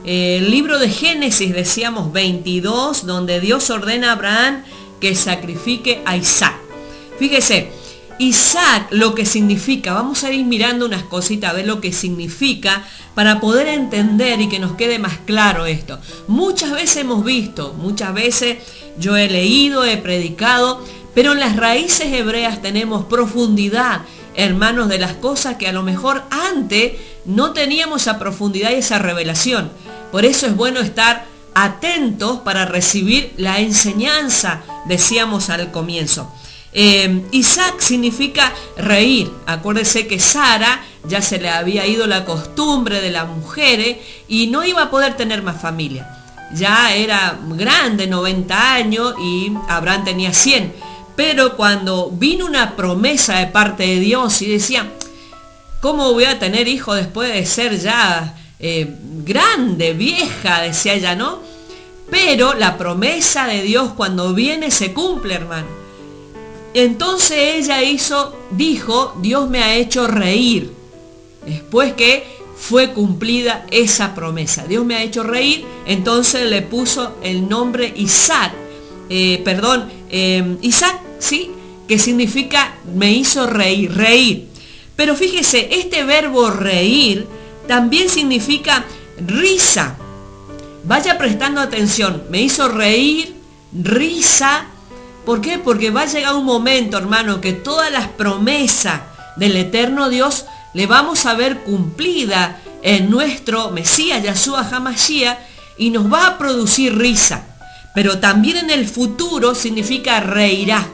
El libro de Génesis, decíamos 22, donde Dios ordena a Abraham que sacrifique a Isaac. Fíjese, Isaac, lo que significa, vamos a ir mirando unas cositas a ver lo que significa para poder entender y que nos quede más claro esto. Muchas veces hemos visto, muchas veces yo he leído, he predicado, pero en las raíces hebreas tenemos profundidad, hermanos, de las cosas que a lo mejor antes no teníamos esa profundidad y esa revelación. Por eso es bueno estar atentos para recibir la enseñanza, decíamos al comienzo. Isaac significa reír. Acuérdese que Sara ya se le había ido la costumbre de las mujeres y no iba a poder tener más familia. Ya era grande, 90 años, y Abraham tenía 100. Pero cuando vino una promesa de parte de Dios y decía, ¿cómo voy a tener hijos después de ser ya grande, vieja? Decía ella, ¿no? Pero la promesa de Dios cuando viene se cumple, hermano. Entonces ella dijo, Dios me ha hecho reír. Después que fue cumplida esa promesa. Dios me ha hecho reír, entonces le puso el nombre Isaac. Isaac, ¿sí? Que significa me hizo reír. Pero fíjese, este verbo reír también significa risa. Vaya prestando atención, me hizo reír, risa. ¿Por qué? Porque va a llegar un momento, hermano, que todas las promesas del eterno Dios le vamos a ver cumplida en nuestro Mesías, Yahshua HaMashiach, y nos va a producir risa. Pero también en el futuro significa reirá.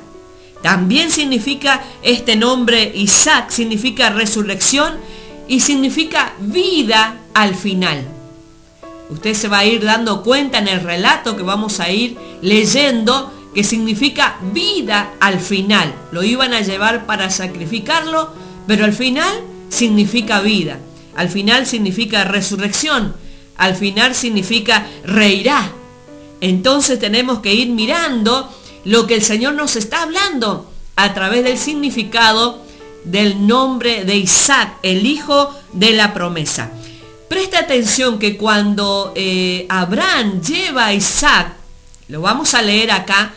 También significa este nombre Isaac, significa resurrección y significa vida al final. Usted se va a ir dando cuenta en el relato que vamos a ir leyendo que significa vida al final. Lo iban a llevar para sacrificarlo, pero al final significa vida. Al final significa resurrección. Al final significa reirá. Entonces tenemos que ir mirando lo que el Señor nos está hablando a través del significado del nombre de Isaac, el hijo de la promesa. Presta atención que cuando Abraham lleva a Isaac, lo vamos a leer acá,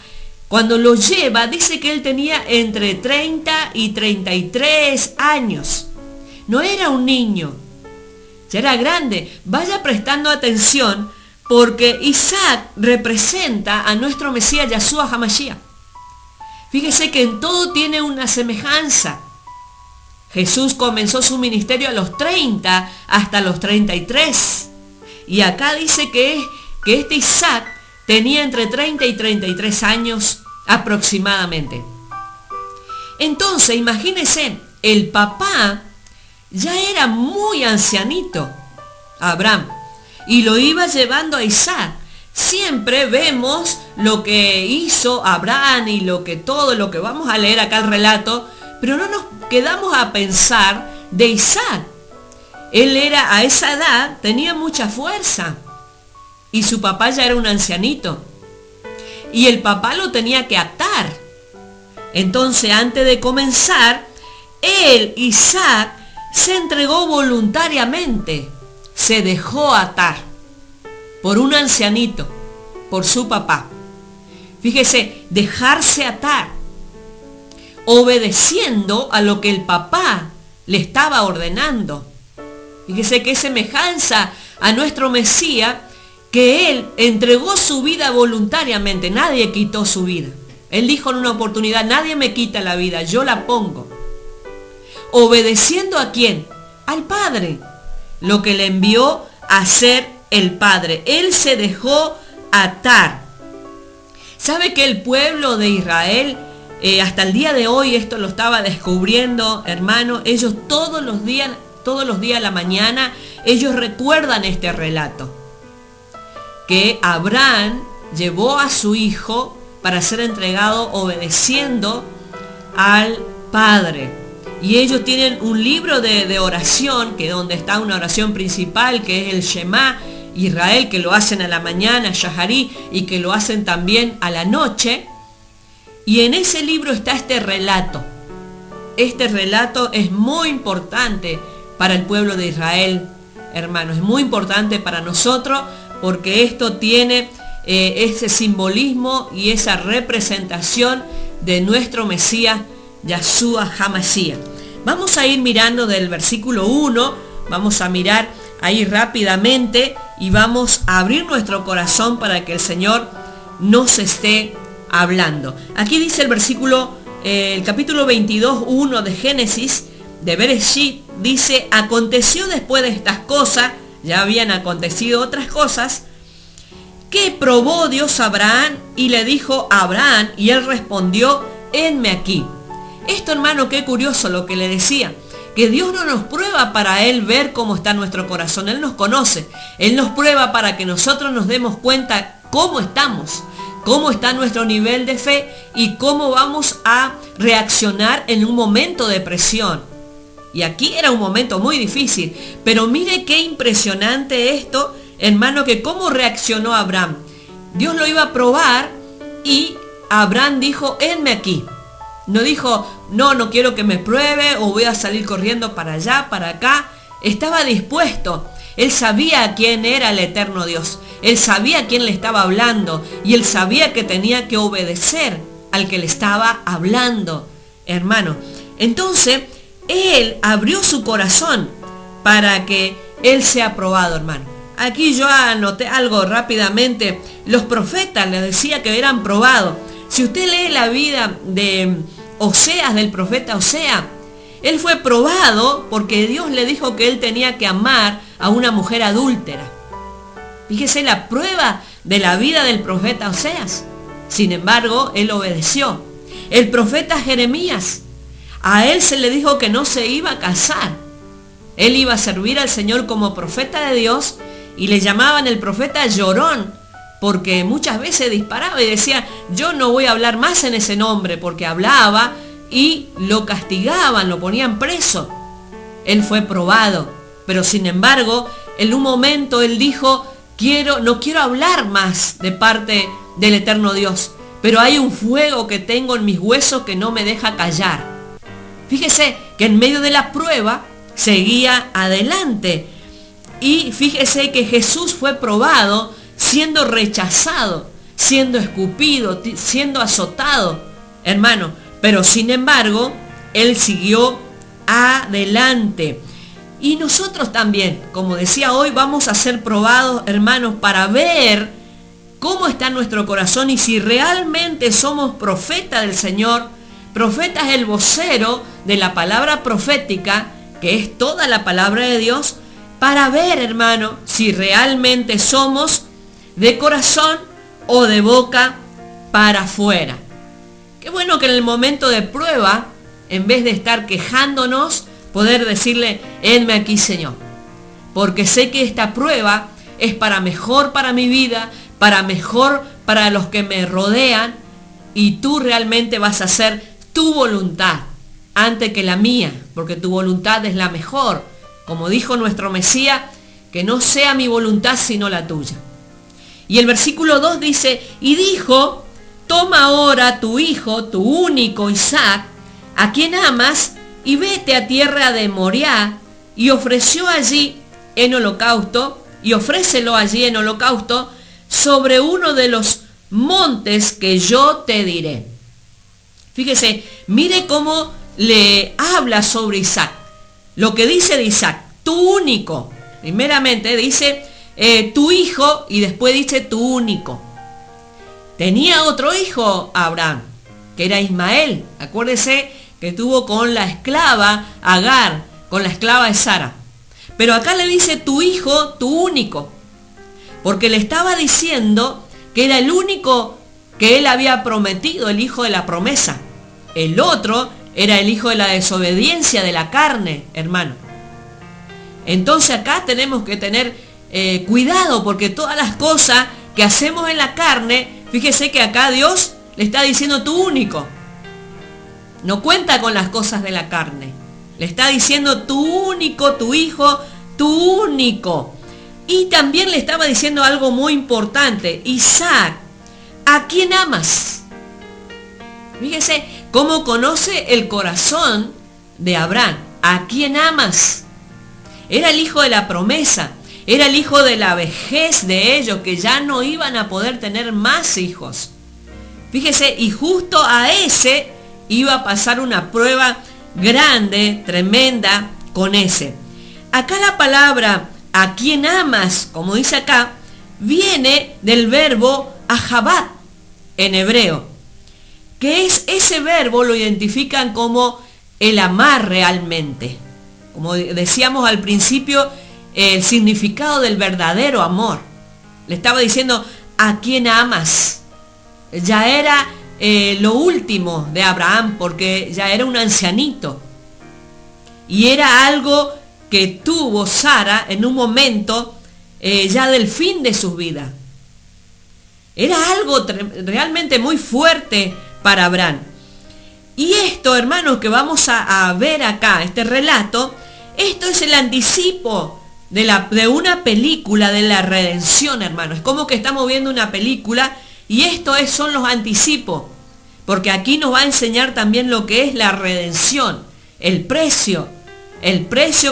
cuando lo lleva, dice que él tenía entre 30 y 33 años. No era un niño, ya era grande. Vaya prestando atención porque Isaac representa a nuestro Mesías Yahshua HaMashiach. Fíjese que en todo tiene una semejanza. Jesús comenzó su ministerio a los 30 hasta los 33. Y acá dice que este Isaac tenía entre 30 y 33 años aproximadamente. Entonces, imagínense, el papá ya era muy ancianito, Abraham, y lo iba llevando a Isaac. Siempre vemos lo que hizo Abraham y todo lo que vamos a leer acá el relato, pero no nos quedamos a pensar de Isaac. Él era, a esa edad, tenía mucha fuerza. Y su papá ya era un ancianito. Y el papá lo tenía que atar. Entonces, antes de comenzar, Isaac, se entregó voluntariamente. Se dejó atar por un ancianito, por su papá. Fíjese, dejarse atar, obedeciendo a lo que el papá le estaba ordenando. Fíjese qué semejanza a nuestro Mesías, que él entregó su vida voluntariamente. Nadie quitó su vida. Él dijo en una oportunidad, nadie me quita la vida, yo la pongo. ¿Obedeciendo a quién? Al Padre. Lo que le envió a hacer el Padre. Él se dejó atar. ¿Sabe que el pueblo de Israel, hasta el día de hoy, esto lo estaba descubriendo, hermano, ellos todos los días a la mañana, ellos recuerdan este relato? Que Abraham llevó a su hijo para ser entregado obedeciendo al Padre. Y ellos tienen un libro de oración, que donde está una oración principal, que es el Shema Israel, que lo hacen a la mañana, Shaharí, y que lo hacen también a la noche. Y en ese libro está este relato. Este relato es muy importante para el pueblo de Israel, hermanos. Es muy importante para nosotros porque esto tiene ese simbolismo y esa representación de nuestro Mesías, Yahshua HaMashiach. Vamos a ir mirando del versículo 1, vamos a mirar ahí rápidamente y vamos a abrir nuestro corazón para que el Señor nos esté hablando. Aquí dice el versículo, el capítulo 22, 1 de Génesis, de Bereshit, dice: aconteció después de estas cosas, ya habían acontecido otras cosas, que probó Dios a Abraham y le dijo a Abraham, y él respondió: henme aquí. Esto, hermano, qué curioso lo que le decía, que Dios no nos prueba para Él ver cómo está nuestro corazón. Él nos conoce, Él nos prueba para que nosotros nos demos cuenta cómo estamos, cómo está nuestro nivel de fe y cómo vamos a reaccionar en un momento de presión. Y aquí era un momento muy difícil, pero mire qué impresionante esto, hermano, que cómo reaccionó Abraham. Dios lo iba a probar y Abraham dijo: henme aquí. No dijo: no quiero que me pruebe o voy a salir corriendo para allá, para acá. Estaba dispuesto. Él sabía quién era el eterno Dios. Él sabía quién le estaba hablando y él sabía que tenía que obedecer al que le estaba hablando, hermano. Entonces, él abrió su corazón para que él sea probado, hermano. Aquí yo anoté algo rápidamente. Los profetas les decía que eran probados. Si usted lee la vida de Oseas, del profeta Oseas, él fue probado porque Dios le dijo que él tenía que amar a una mujer adúltera. Fíjese la prueba de la vida del profeta Oseas. Sin embargo, él obedeció. El profeta Jeremías, a él se le dijo que no se iba a casar. Él iba a servir al Señor como profeta de Dios y le llamaban el profeta llorón, porque muchas veces disparaba y decía: yo no voy a hablar más en ese nombre, porque hablaba y lo castigaban, lo ponían preso. Él fue probado, pero sin embargo, en un momento él dijo: no quiero hablar más de parte del eterno Dios, pero hay un fuego que tengo en mis huesos que no me deja callar. Fíjese que en medio de la prueba seguía adelante. Y fíjese que Jesús fue probado siendo rechazado, siendo escupido, siendo azotado, hermano. Pero sin embargo, él siguió adelante. Y nosotros también, como decía hoy, vamos a ser probados, hermanos, para ver cómo está nuestro corazón y si realmente somos profetas del Señor. Profeta es el vocero de la palabra profética, que es toda la palabra de Dios, para ver, hermano, si realmente somos de corazón o de boca para afuera. Qué bueno que en el momento de prueba, en vez de estar quejándonos, poder decirle: henme aquí, Señor, porque sé que esta prueba es para mejor para mi vida, para mejor para los que me rodean, y tú realmente vas a hacer tu voluntad antes que la mía, porque tu voluntad es la mejor. Como dijo nuestro Mesías, que no sea mi voluntad sino la tuya. Y el versículo 2 dice: y dijo: toma ahora tu hijo, tu único Isaac, a quien amas, y vete a tierra de Moriah, y ofrécelo allí en holocausto sobre uno de los montes que yo te diré. Fíjese, mire cómo le habla sobre Isaac. Lo que dice de Isaac: tu único. Primeramente dice tu hijo y después dice tu único. Tenía otro hijo Abraham, que era Ismael. Acuérdese que tuvo con la esclava Agar, con la esclava de Sara. Pero acá le dice tu hijo, tu único, porque le estaba diciendo que era el único que él había prometido, el hijo de la promesa. El otro era el hijo de la desobediencia de la carne, hermano. Entonces acá tenemos que tener cuidado, porque todas las cosas que hacemos en la carne, fíjese que acá Dios le está diciendo tu único. No cuenta con las cosas de la carne. Le está diciendo tu único, tu hijo, tu único. Y también le estaba diciendo algo muy importante: Isaac, ¿a quién amas? Fíjese cómo conoce el corazón de Abraham. ¿A quién amas? Era el hijo de la promesa, era el hijo de la vejez de ellos, que ya no iban a poder tener más hijos. Fíjese, y justo a ese iba a pasar una prueba grande, tremenda, con ese. Acá la palabra a quien amas, como dice acá, viene del verbo ahabat en hebreo, que es ese verbo, lo identifican como el amar realmente. Como decíamos al principio, el significado del verdadero amor. Le estaba diciendo a quien amas. Ya era lo último de Abraham, porque ya era un ancianito. Y era algo que tuvo Sara en un momento ya del fin de su vida. Era algo realmente muy fuerte para Abraham. Y esto, hermanos, que vamos a ver acá, este relato, esto es el anticipo de una película de la redención, hermanos. Es como que estamos viendo una película y son los anticipos. Porque aquí nos va a enseñar también lo que es la redención, el precio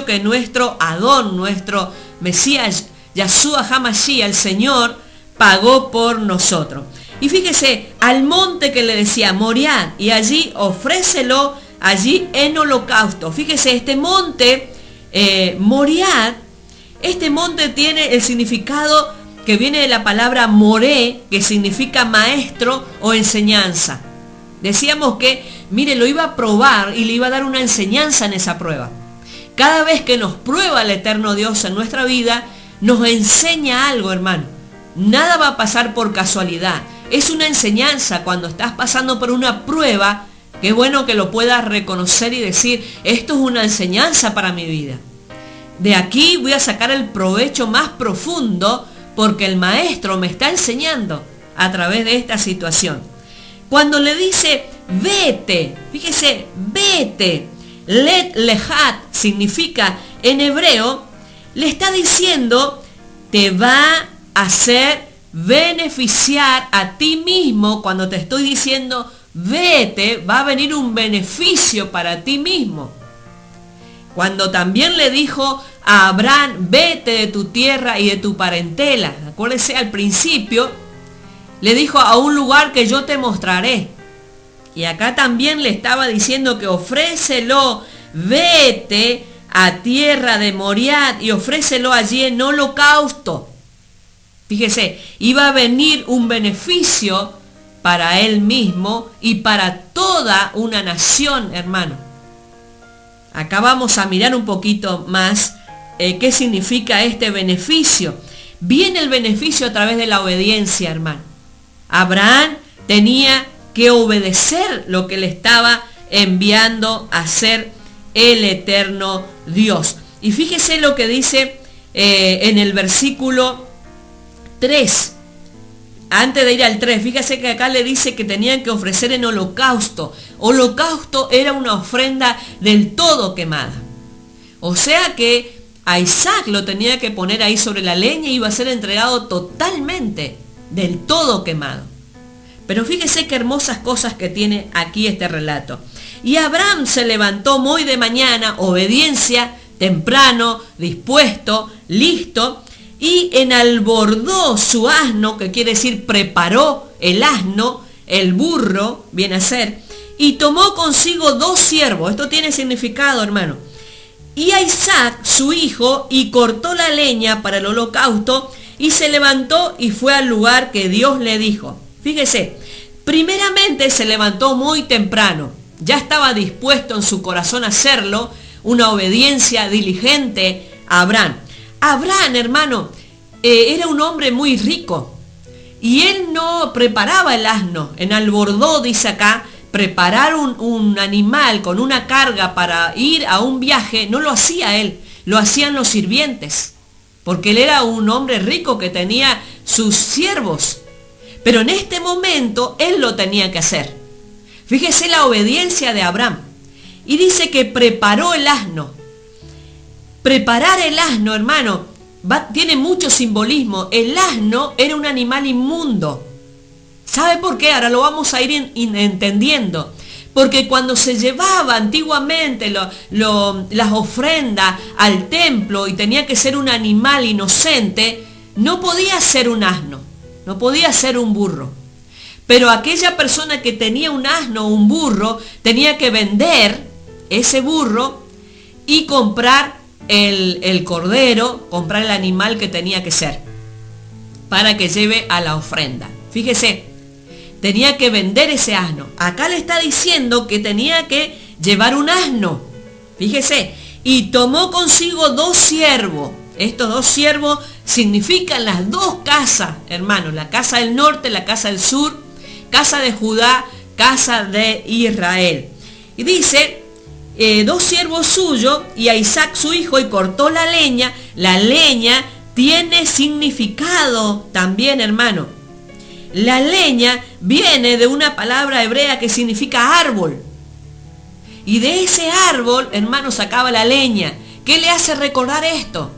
que nuestro Adón, nuestro Mesías, Yahshua HaMashiach, el Señor, pagó por nosotros. Y fíjese, al monte que le decía Moriah, y allí ofrécelo allí en holocausto. Fíjese, este monte, Moriah, este monte tiene el significado que viene de la palabra moré, que significa maestro o enseñanza. Decíamos que, mire, lo iba a probar y le iba a dar una enseñanza en esa prueba. Cada vez que nos prueba el eterno Dios en nuestra vida, nos enseña algo, hermano. Nada va a pasar por casualidad. Es una enseñanza. Cuando estás pasando por una prueba, qué bueno que lo puedas reconocer y decir, esto es una enseñanza para mi vida. De aquí voy a sacar el provecho más profundo porque el maestro me está enseñando a través de esta situación. Cuando le dice, vete, fíjese, vete, let lehat significa en hebreo, le está diciendo, te va a hacer beneficiar a ti mismo. Cuando te estoy diciendo, vete, va a venir un beneficio para ti mismo. Cuando también le dijo a Abraham, vete de tu tierra y de tu parentela. Acuérdese, al principio le dijo, a un lugar que yo te mostraré. Y acá también le estaba diciendo que ofrécelo, vete a tierra de Moriah y ofrécelo allí en holocausto. Fíjese, iba a venir un beneficio para él mismo y para toda una nación, hermano. Acá vamos a mirar un poquito más qué significa este beneficio. Viene el beneficio a través de la obediencia, hermano. Abraham tenía que obedecer lo que le estaba enviando a hacer el eterno Dios. Y fíjese lo que dice en el versículo 3. Antes de ir al 3, fíjese que acá le dice que tenían que ofrecer en holocausto. Holocausto era una ofrenda del todo quemada. O sea que a Isaac lo tenía que poner ahí sobre la leña y iba a ser entregado totalmente, del todo quemado. Pero fíjese qué hermosas cosas que tiene aquí este relato. Y Abraham se levantó muy de mañana, obediencia, temprano, dispuesto, listo, y enalbordó su asno, que quiere decir preparó el asno, el burro, viene a ser, y tomó consigo 2 siervos. Esto tiene significado, hermano. Y a Isaac, su hijo, y cortó la leña para el holocausto, y se levantó y fue al lugar que Dios le dijo. Fíjese, primeramente se levantó muy temprano. Ya estaba dispuesto en su corazón a hacerlo, una obediencia diligente a Abraham. Abraham, hermano, era un hombre muy rico. Y él no preparaba el asno. Enalbordó, dice acá, preparar un animal con una carga para ir a un viaje, no lo hacía él, lo hacían los sirvientes. Porque él era un hombre rico que tenía sus siervos. Pero en este momento él lo tenía que hacer. Fíjese la obediencia de Abraham. Y dice que preparó el asno. Preparar el asno, hermano, tiene mucho simbolismo. El asno era un animal inmundo. ¿Sabe por qué? Ahora lo vamos a ir entendiendo. Porque cuando se llevaba antiguamente las ofrendas al templo y tenía que ser un animal inocente, no podía ser un asno, no podía ser un burro. Pero aquella persona que tenía un asno o un burro tenía que vender ese burro y comprar el cordero, comprar el animal que tenía que ser para que lleve a la ofrenda. Fíjese, tenía que vender ese asno. Acá le está diciendo que tenía que llevar un asno. Fíjese, y tomó consigo 2 siervos. Estos 2 siervos significan las 2 casas, hermanos, la casa del norte, la casa del sur, casa de Judá, casa de Israel. Y dice, 2 siervos suyos y a Isaac su hijo, y cortó la leña. La leña tiene significado también, hermano. La leña viene de una palabra hebrea que significa árbol. Y de ese árbol, hermano, sacaba la leña. ¿Qué le hace recordar esto?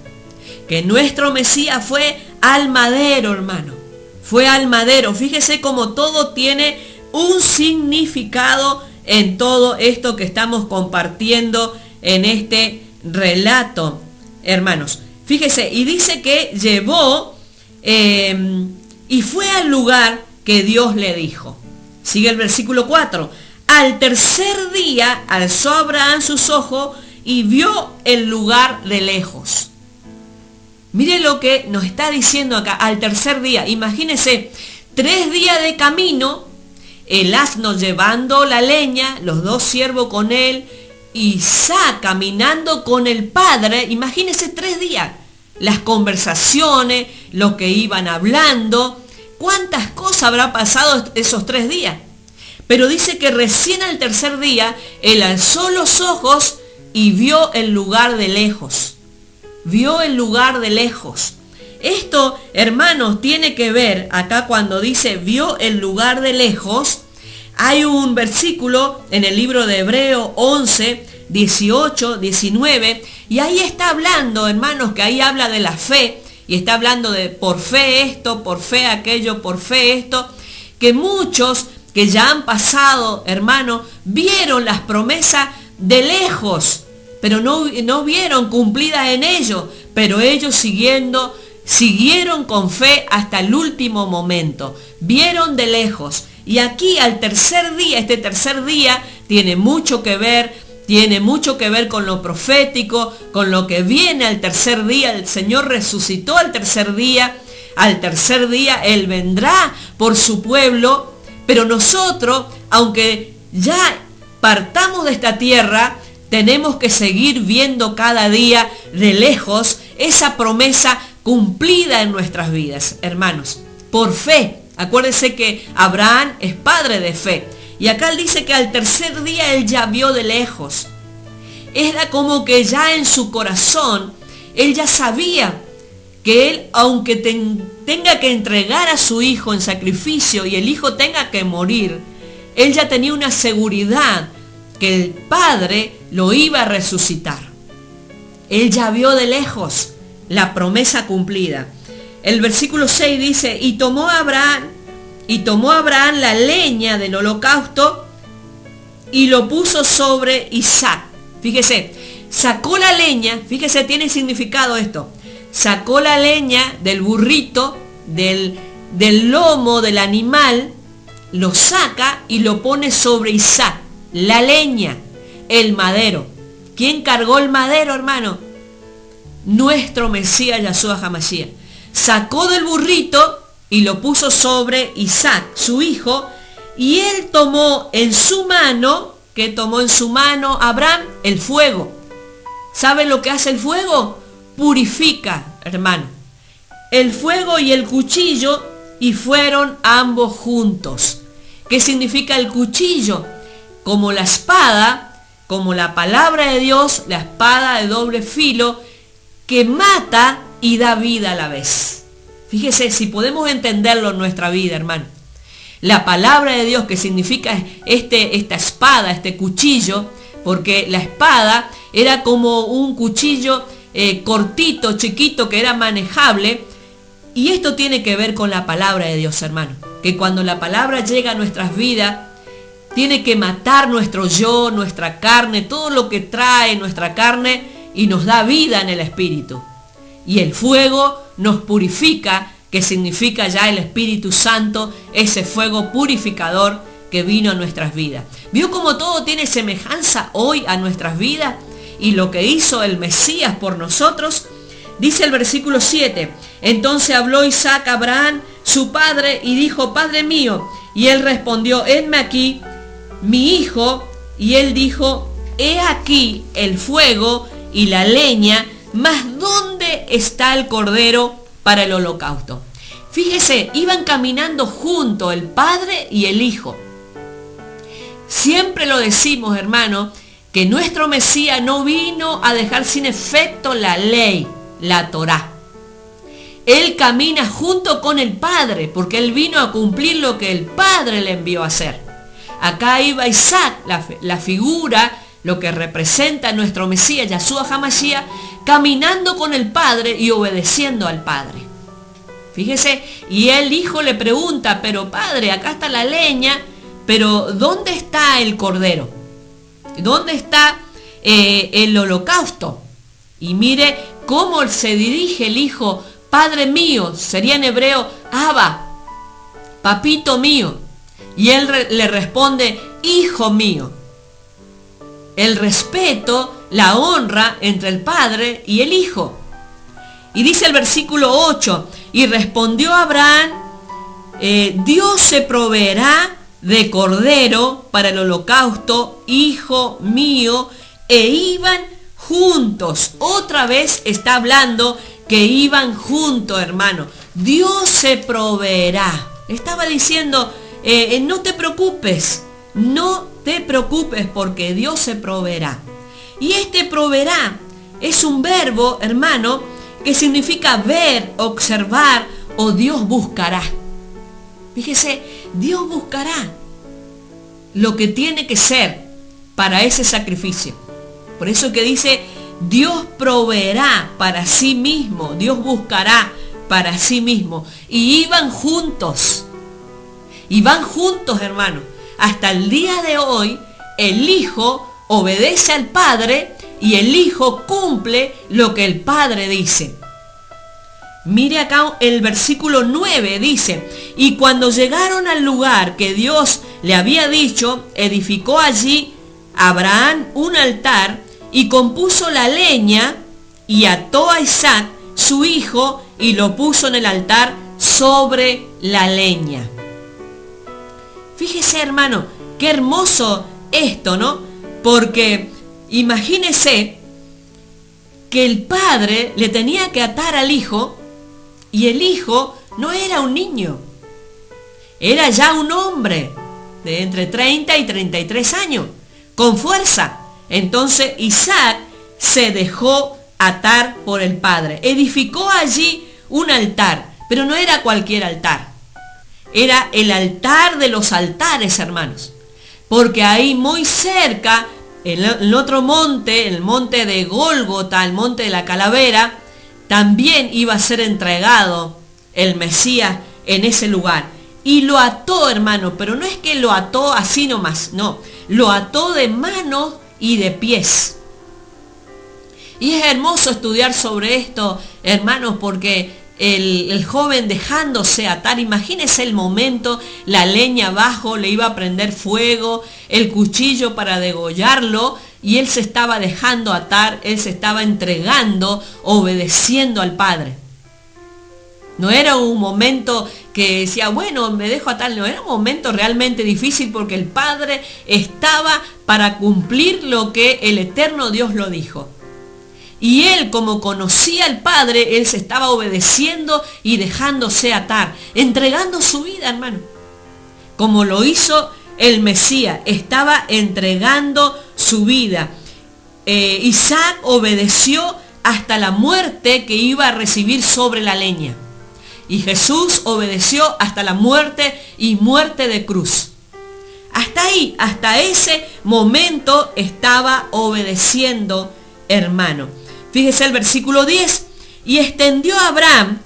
Que nuestro Mesías fue al madero, hermano. Fue al madero. Fíjese cómo todo tiene un significado en todo esto que estamos compartiendo en este relato, hermanos. Fíjese, y dice que llevó y fue al lugar que Dios le dijo. Sigue el versículo 4. Al tercer día alzó Abraham sus ojos y vio el lugar de lejos. Mire lo que nos está diciendo acá, al tercer día. Imagínese, 3 días de camino, el asno llevando la leña, los 2 siervos con él, Isaac caminando con el padre. Imagínese 3 días, las conversaciones, lo que iban hablando, cuántas cosas habrá pasado esos 3 días. Pero dice que recién al tercer día, él alzó los ojos y vio el lugar de lejos. Vio el lugar de lejos. Esto, hermanos, tiene que ver, acá cuando dice vio el lugar de lejos, hay un versículo en el libro de Hebreos 11, 18, 19, y ahí está hablando, hermanos, que ahí habla de la fe, y está hablando de por fe esto, por fe aquello, por fe esto, que muchos que ya han pasado, hermanos, vieron las promesas de lejos, pero no vieron cumplidas en ellos, pero ellos siguieron con fe hasta el último momento, vieron de lejos. Y aquí al tercer día, este tercer día tiene mucho que ver con lo profético, con lo que viene al tercer día. El Señor resucitó al tercer día Él vendrá por su pueblo, pero nosotros, aunque ya partamos de esta tierra, tenemos que seguir viendo cada día de lejos esa promesa cumplida en nuestras vidas, hermanos, por fe. Acuérdense que Abraham es padre de fe. Y acá él dice que al tercer día él ya vio de lejos. Era como que ya en su corazón, él ya sabía que él, aunque tenga que entregar a su hijo en sacrificio y el hijo tenga que morir, él ya tenía una seguridad que el Padre lo iba a resucitar. Él ya vio de lejos la promesa cumplida. El versículo 6 dice, y tomó Abraham la leña del holocausto y lo puso sobre Isaac. Fíjese, sacó la leña, fíjese, tiene significado esto. Sacó la leña del burrito, del lomo del animal, lo saca y lo pone sobre Isaac. La leña, el madero. ¿Quién cargó el madero, hermano? Nuestro Mesías Yahshua HaMashiach. Sacó del burrito y lo puso sobre Isaac, su hijo, y él tomó en su mano, ¿qué tomó en su mano Abraham? El fuego. ¿Saben lo que hace el fuego? Purifica, hermano. El fuego y el cuchillo, y fueron ambos juntos. ¿Qué significa el cuchillo? Como la espada, como la palabra de Dios, la espada de doble filo, que mata y da vida a la vez. Fíjese, si podemos entenderlo en nuestra vida, hermano. La palabra de Dios, que significa esta espada, este cuchillo, porque la espada era como un cuchillo cortito, chiquito, que era manejable. Y esto tiene que ver con la palabra de Dios, hermano. Que cuando la palabra llega a nuestras vidas, tiene que matar nuestro yo, nuestra carne, todo lo que trae nuestra carne y nos da vida en el espíritu. Y el fuego nos purifica, que significa ya el Espíritu Santo, ese fuego purificador que vino a nuestras vidas. ¿Vio cómo todo tiene semejanza hoy a nuestras vidas? Y lo que hizo el Mesías por nosotros. Dice el versículo 7, entonces habló Isaac a Abraham, su padre, y dijo, Padre mío. Y él respondió, henme aquí, mi hijo. Y él dijo, he aquí el fuego y la leña, mas ¿dónde está el cordero para el holocausto? Fíjese, iban caminando juntos el padre y el hijo. Siempre lo decimos, hermano, que nuestro Mesías no vino a dejar sin efecto la ley, la Torá. Él camina junto con el Padre, porque él vino a cumplir lo que el Padre le envió a hacer. Acá iba Isaac, la figura, lo que representa a nuestro Mesías, Yahshua HaMashiach, caminando con el Padre y obedeciendo al Padre. Fíjese, y el hijo le pregunta, pero Padre, acá está la leña, pero ¿dónde está el cordero? ¿Dónde está el holocausto? Y mire cómo se dirige el hijo, Padre mío, sería en hebreo, Abba, papito mío. Y él le responde, hijo mío. El respeto, la honra entre el padre y el hijo. Y dice el versículo 8, y respondió Abraham, Dios se proveerá de cordero para el holocausto, hijo mío, e iban juntos. Otra vez está hablando que iban juntos, hermano. Dios se proveerá. Estaba diciendo, no te preocupes, no te preocupes porque Dios se proveerá. Y este proveerá es un verbo, hermano, que significa ver, observar o Dios buscará. Fíjese, Dios buscará lo que tiene que ser para ese sacrificio. Por eso que dice, Dios proveerá para sí mismo, Dios buscará para sí mismo. Y iban juntos, hermano. Hasta el día de hoy, el Hijo obedece al Padre y el Hijo cumple lo que el Padre dice. Mire acá el versículo 9, dice, y cuando llegaron al lugar que Dios le había dicho, edificó allí Abraham un altar y compuso la leña y ató a Isaac, su hijo, y lo puso en el altar sobre la leña. Fíjese, hermano, qué hermoso esto, ¿no? Porque imagínese que el padre le tenía que atar al hijo y el hijo no era un niño, era ya un hombre de entre 30 y 33 años, con fuerza. Entonces Isaac se dejó atar por el padre, edificó allí un altar, pero no era cualquier altar. Era el altar de los altares, hermanos. Porque ahí muy cerca, en el otro monte, el monte de Gólgota, el monte de la calavera, también iba a ser entregado el Mesías en ese lugar. Y lo ató, hermano, pero no es que lo ató así nomás, no. Lo ató de manos y de pies. Y es hermoso estudiar sobre esto, hermanos, porque el joven dejándose atar, imagínese el momento, la leña abajo, le iba a prender fuego, el cuchillo para degollarlo, y él se estaba dejando atar, él se estaba entregando, obedeciendo al Padre. No era un momento que decía, bueno, me dejo atar, no, era un momento realmente difícil porque el Padre estaba para cumplir lo que el eterno Dios lo dijo. Y él, como conocía al Padre, él se estaba obedeciendo y dejándose atar, entregando su vida, hermano. Como lo hizo el Mesías, estaba entregando su vida. Isaac obedeció hasta la muerte que iba a recibir sobre la leña. Y Jesús obedeció hasta la muerte y muerte de cruz. Hasta ahí, hasta ese momento estaba obedeciendo, hermano. Fíjese el versículo 10, y extendió a Abraham,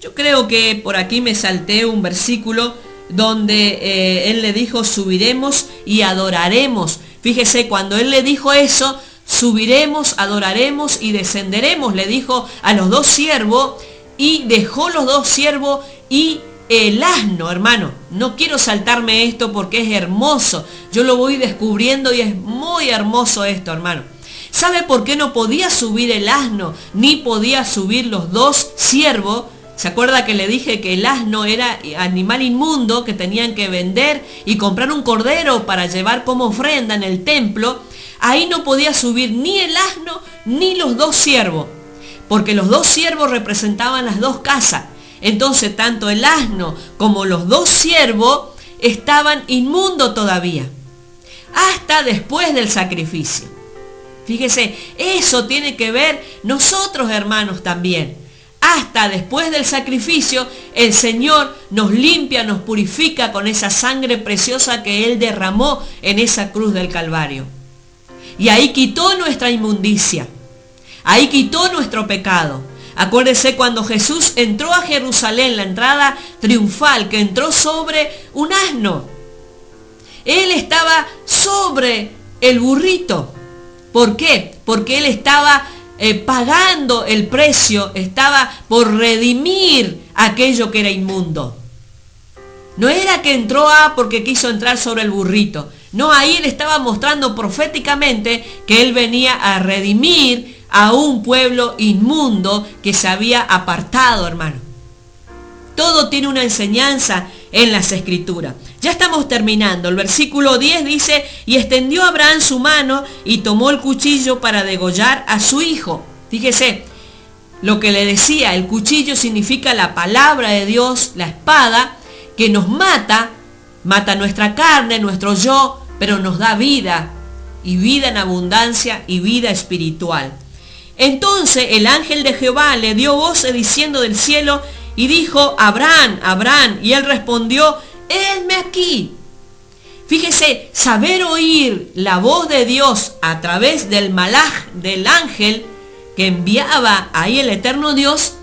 yo creo que por aquí me salté un versículo, donde él le dijo, subiremos y adoraremos. Fíjese, cuando él le dijo eso, subiremos, adoraremos y descenderemos, le dijo a los dos siervos, y dejó los dos siervos y el asno, hermano. No quiero saltarme esto porque es hermoso, yo lo voy descubriendo y es muy hermoso esto, hermano. ¿Sabe por qué no podía subir el asno, ni podía subir los dos siervos? ¿Se acuerda que le dije que el asno era animal inmundo que tenían que vender y comprar un cordero para llevar como ofrenda en el templo? Ahí no podía subir ni el asno ni los dos siervos, porque los dos siervos representaban las dos casas. Entonces tanto el asno como los dos siervos estaban inmundos todavía, hasta después del sacrificio. Fíjese, eso tiene que ver nosotros, hermanos, también. Hasta después del sacrificio, el Señor nos limpia, nos purifica con esa sangre preciosa que Él derramó en esa cruz del Calvario. Y ahí quitó nuestra inmundicia, ahí quitó nuestro pecado. Acuérdese cuando Jesús entró a Jerusalén, la entrada triunfal, que entró sobre un asno. Él estaba sobre el burrito. ¿Por qué? Porque Él estaba pagando el precio, estaba por redimir aquello que era inmundo. No era que entró porque quiso entrar sobre el burrito. No, ahí Él estaba mostrando proféticamente que Él venía a redimir a un pueblo inmundo que se había apartado, hermano. Todo tiene una enseñanza en las Escrituras. Ya estamos terminando. El versículo 10 dice, y extendió Abraham su mano y tomó el cuchillo para degollar a su hijo. Fíjese, lo que le decía, el cuchillo significa la palabra de Dios, la espada, que nos mata nuestra carne, nuestro yo, pero nos da vida, y vida en abundancia y vida espiritual. Entonces el ángel de Jehová le dio voces diciendo del cielo, y dijo, Abraham, Abraham, y él respondió, henme aquí. Fíjese, saber oír la voz de Dios a través del malaj, del ángel que enviaba ahí el eterno Dios,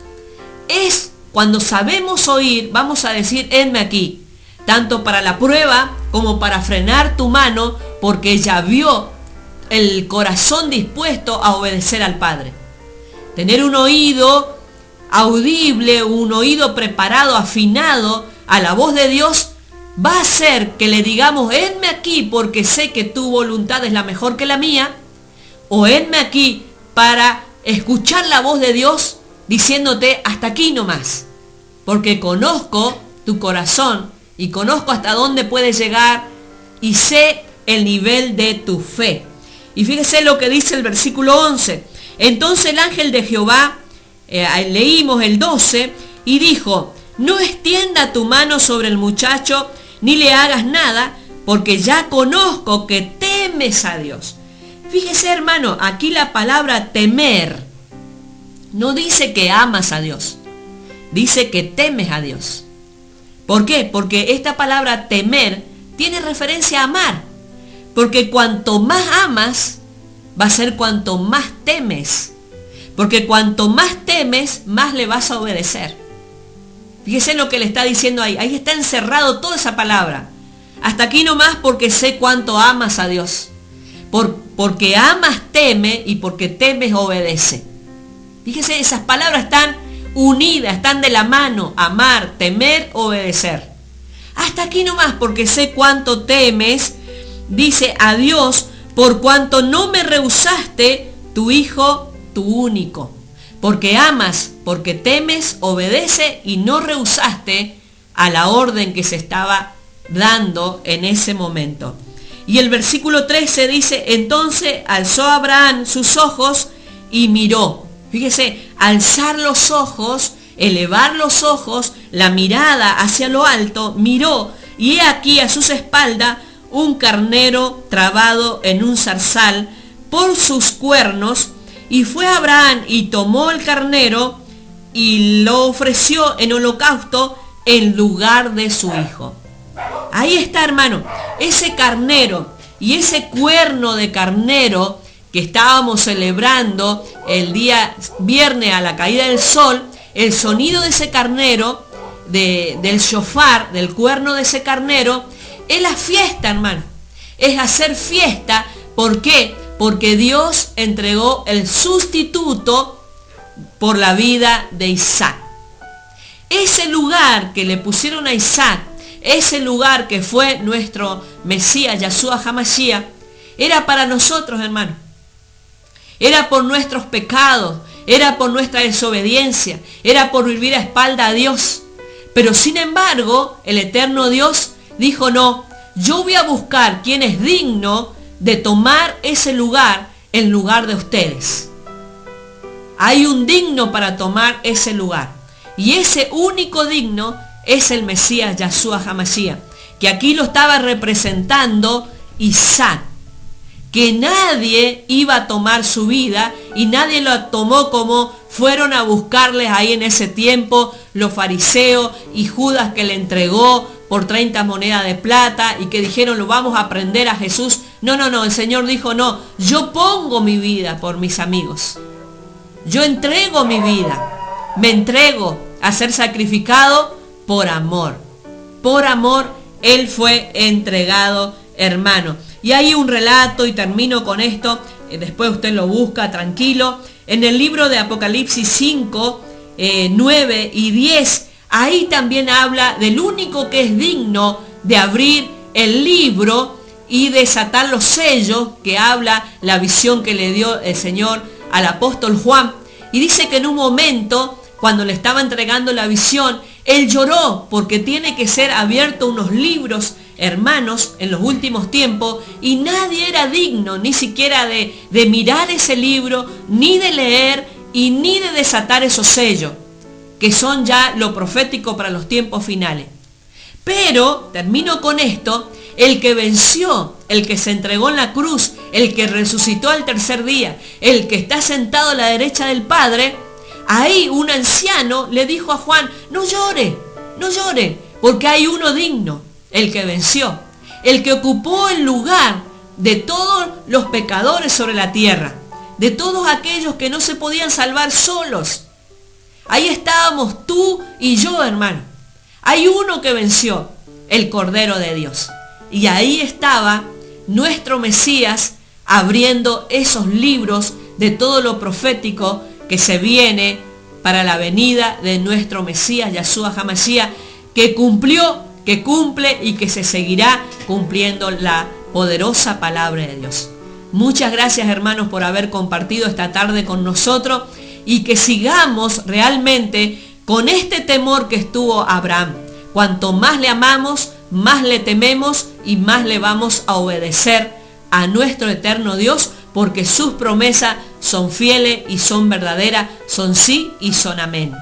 es cuando sabemos oír, vamos a decir, henme aquí, tanto para la prueba como para frenar tu mano, porque ya vio el corazón dispuesto a obedecer al Padre. Tener un oído audible, un oído preparado, afinado a la voz de Dios, va a hacer que le digamos, henme aquí porque sé que tu voluntad es la mejor que la mía, o henme aquí para escuchar la voz de Dios diciéndote, hasta aquí nomás, porque conozco tu corazón y conozco hasta dónde puedes llegar y sé el nivel de tu fe. Y fíjese lo que dice el versículo 11. Entonces el ángel de Jehová, leímos el 12, y dijo, no extienda tu mano sobre el muchacho, ni le hagas nada, porque ya conozco que temes a Dios. Fíjese, hermano, aquí la palabra temer no dice que amas a Dios, dice que temes a Dios. ¿Por qué? Porque esta palabra temer tiene referencia a amar, porque cuanto más amas, va a ser cuanto más temes. Porque cuanto más temes, más le vas a obedecer. Fíjese lo que le está diciendo ahí. Ahí está encerrado toda esa palabra. Hasta aquí nomás porque sé cuánto amas a Dios. Porque amas, teme, y porque temes, obedece. Fíjese, esas palabras están unidas, están de la mano. Amar, temer, obedecer. Hasta aquí nomás porque sé cuánto temes, dice a Dios, por cuanto no me rehusaste tu hijo, tu único. Porque amas, porque temes, obedece y no rehusaste a la orden que se estaba dando en ese momento. Y el versículo 13 dice, entonces alzó Abraham sus ojos y miró. Fíjese, alzar los ojos, elevar los ojos, la mirada hacia lo alto, miró, y he aquí a sus espaldas un carnero trabado en un zarzal por sus cuernos. Y fue Abraham y tomó el carnero y lo ofreció en holocausto en lugar de su hijo. Ahí está, hermano, ese carnero y ese cuerno de carnero que estábamos celebrando el día viernes a la caída del sol. El sonido de ese carnero del shofar, del cuerno de ese carnero, es la fiesta, hermano. Es hacer fiesta. ¿Por qué? Porque Dios entregó el sustituto por la vida de Isaac. Ese lugar que le pusieron a Isaac, ese lugar que fue nuestro Mesías, Yahshua HaMashiach, era para nosotros, hermano. Era por nuestros pecados, era por nuestra desobediencia, era por vivir a espalda a Dios. Pero sin embargo, el eterno Dios dijo, no, yo voy a buscar quien es digno de tomar ese lugar en lugar de ustedes. Hay un digno para tomar ese lugar. Y ese único digno es el Mesías, Yahshua HaMashiach, que aquí lo estaba representando Isaac. Que nadie iba a tomar su vida y nadie lo tomó como fueron a buscarles ahí en ese tiempo los fariseos y Judas, que le entregó por 30 monedas de plata y que dijeron, lo vamos a prender a Jesús. No, el Señor dijo, no, yo pongo mi vida por mis amigos. Yo entrego mi vida, me entrego a ser sacrificado por amor. Por amor Él fue entregado, hermano. Y hay un relato, y termino con esto, después usted lo busca tranquilo, en el libro de Apocalipsis 5, 9 y 10, ahí también habla del único que es digno de abrir el libro y desatar los sellos, que habla la visión que le dio el Señor al apóstol Juan. Y dice que en un momento, cuando le estaba entregando la visión, él lloró porque tiene que ser abierto unos libros, hermanos, en los últimos tiempos, y nadie era digno ni siquiera de mirar ese libro, ni de leer y ni de desatar esos sellos, que son ya lo profético para los tiempos finales. Pero, termino con esto, el que venció, el que se entregó en la cruz, el que resucitó al tercer día, el que está sentado a la derecha del Padre, ahí un anciano le dijo a Juan, no llore, porque hay uno digno, el que venció, el que ocupó el lugar de todos los pecadores sobre la tierra, de todos aquellos que no se podían salvar solos. Ahí estábamos tú y yo, hermano. Hay uno que venció, el Cordero de Dios. Y ahí estaba nuestro Mesías abriendo esos libros de todo lo profético que se viene para la venida de nuestro Mesías, Yahshua HaMashiach, que cumplió, que cumple y que se seguirá cumpliendo la poderosa palabra de Dios. Muchas gracias, hermanos, por haber compartido esta tarde con nosotros y que sigamos realmente con este temor que estuvo Abraham. Cuanto más le amamos, más le tememos y más le vamos a obedecer a nuestro eterno Dios, porque sus promesas son fieles y son verdaderas, son sí y son amén.